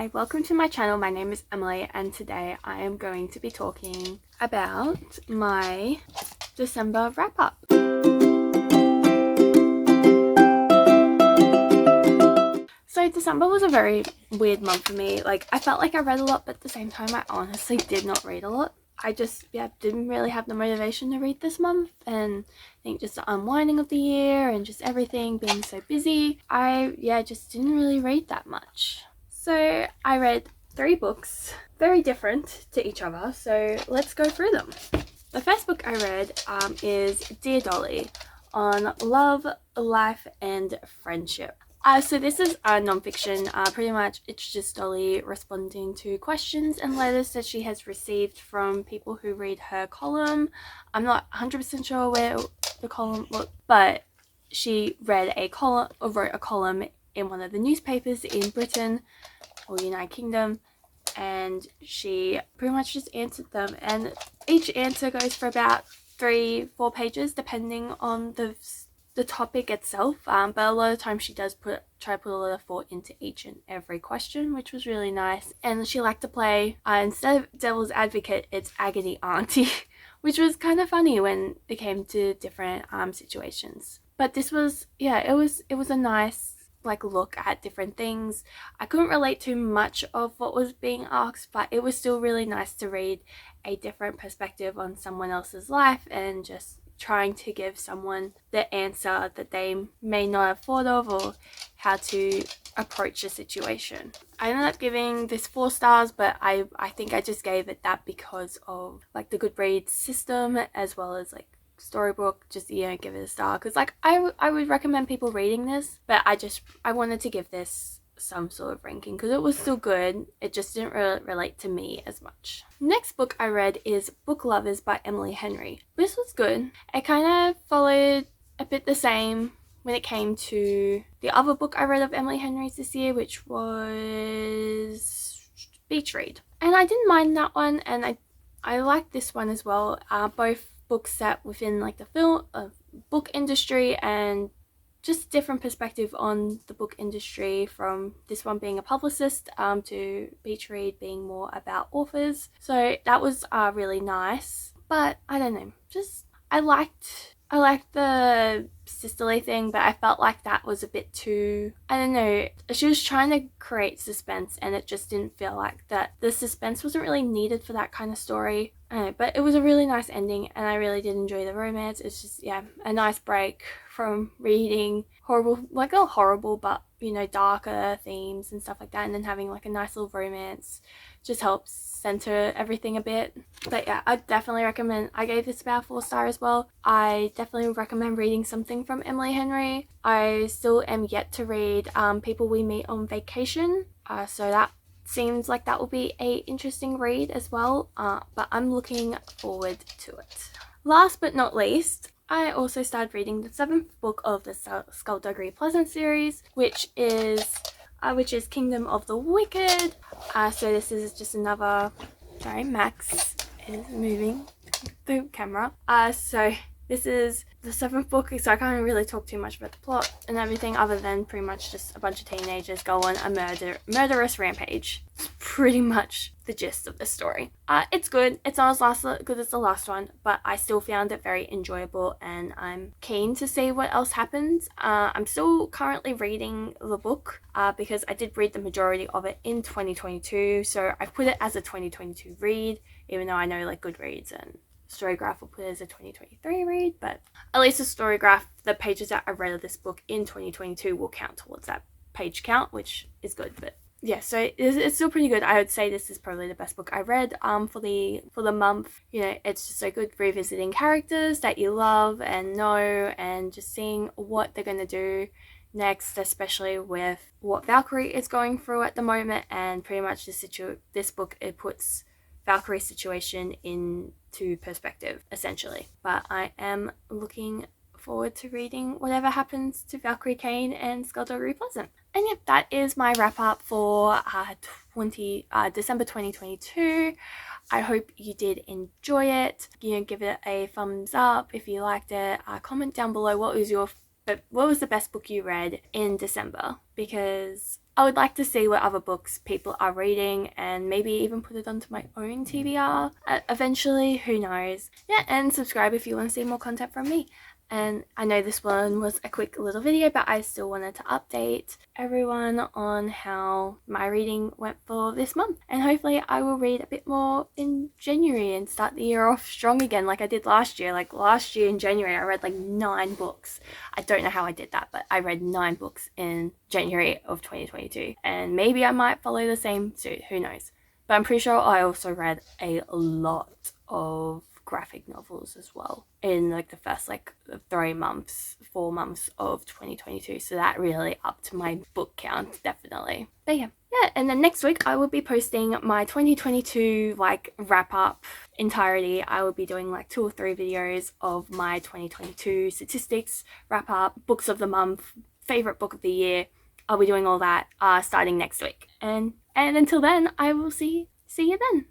Hi, welcome to my channel. My name is Emily and today I am going to be talking about my December wrap up. So December was a very weird month for me. Like, I felt like I read a lot, but at the same time I honestly did not read a lot. I just didn't really have the motivation to read this month, and I think just the unwinding of the year and just everything being so busy, I just didn't really read that much. So I read 3 books, very different to each other, so let's go through them. The first book I read is Dear Dolly, on love, life and friendship. So this is a non-fiction. Pretty much it's just Dolly responding to questions and letters that she has received from people who read her column. I'm not 100% sure where the column looked, but she wrote a column in one of the newspapers in Britain or United Kingdom, and she pretty much just answered them, and each answer goes for about 3-4 pages depending on the topic itself, but a lot of times she does try to put a lot of thought into each and every question, which was really nice. And she liked to play, instead of devil's advocate, it's agony auntie, which was kind of funny when it came to different situations. But this was, it was a nice look at different things. I couldn't relate to much of what was being asked, but it was still really nice to read a different perspective on someone else's life and just trying to give someone the answer that they may not have thought of, or how to approach a situation. I ended up giving this 4 stars, but I think I just gave it that because of the Goodreads system, as well as Storybook. Just give it a star because I would recommend people reading this, but I wanted to give this some sort of ranking because it was still good. It just didn't relate to me as much. Next book I read is Book Lovers by Emily Henry. This was good. It kind of followed a bit the same when it came to the other book I read of Emily Henry's this year, which was Beach Read, and I didn't mind that one, and I liked this one as well. Both books set within the film book industry, and just different perspective on the book industry, from this one being a publicist to Beach Read being more about authors. So that was really nice. But I don't know, just I liked the sisterly thing, but I felt like that was a bit too, I don't know, she was trying to create suspense and it just didn't feel like that. The suspense wasn't really needed for that kind of story. But it was a really nice ending and I really did enjoy the romance. It's just, a nice break from reading horrible, not horrible, but darker themes and stuff like that, and then having a nice little romance just helps center everything a bit. But I definitely recommend. I gave this about 4 stars as well. I definitely recommend reading something from Emily Henry. I still am yet to read People We Meet on Vacation, so that seems like that will be a interesting read as well, but I'm looking forward to it. Last but not least, I also started reading the 7th book of the Skullduggery Pleasant series, which is Kingdom of the Wicked. So this is just another, sorry, Max is moving the camera. So this is the 7th book, so I can't really talk too much about the plot and everything, other than pretty much just a bunch of teenagers go on a murderous rampage. It's pretty much the gist of the story. It's good. It's not as good as the last one, but I still found it very enjoyable and I'm keen to see what else happens. I'm still currently reading the book because I did read the majority of it in 2022, so I put it as a 2022 read, even though I know Goodreads and Storygraph will put it as a 2023 read, but at least the Storygraph, the pages that I read of this book in 2022 will count towards that page count, which is good. But so it's still pretty good. I would say this is probably the best book I read for the month. It's just so good revisiting characters that you love and know, and just seeing what they're going to do next, especially with what Valkyrie is going through at the moment. And pretty much this book, it puts Valkyrie's situation into perspective, essentially. But I am looking forward to reading whatever happens to Valkyrie Kane and Skullduggery Pleasant. And that is my wrap up for December 2022. I hope you did enjoy it. Give it a thumbs up if you liked it. Comment down below what was the best book you read in December, because I would like to see what other books people are reading and maybe even put it onto my own TBR eventually, who knows. Yeah, and subscribe if you want to see more content from me. And I know this one was a quick little video, but I still wanted to update everyone on how my reading went for this month. And hopefully I will read a bit more in January and start the year off strong again like I did last year. Like last year in January, I read like 9 books. I don't know how I did that, but I read 9 books in January of 2022. And maybe I might follow the same suit, who knows. But I'm pretty sure I also read a lot of graphic novels as well in like the first like 4 months of 2022, so that really upped my book count, definitely. But yeah, and then next week I will be posting my 2022 like wrap up entirety. I will be doing like 2 or 3 videos of my 2022 statistics, wrap up, books of the month, favorite book of the year. I'll be doing all that starting next week, and until then I will see you then.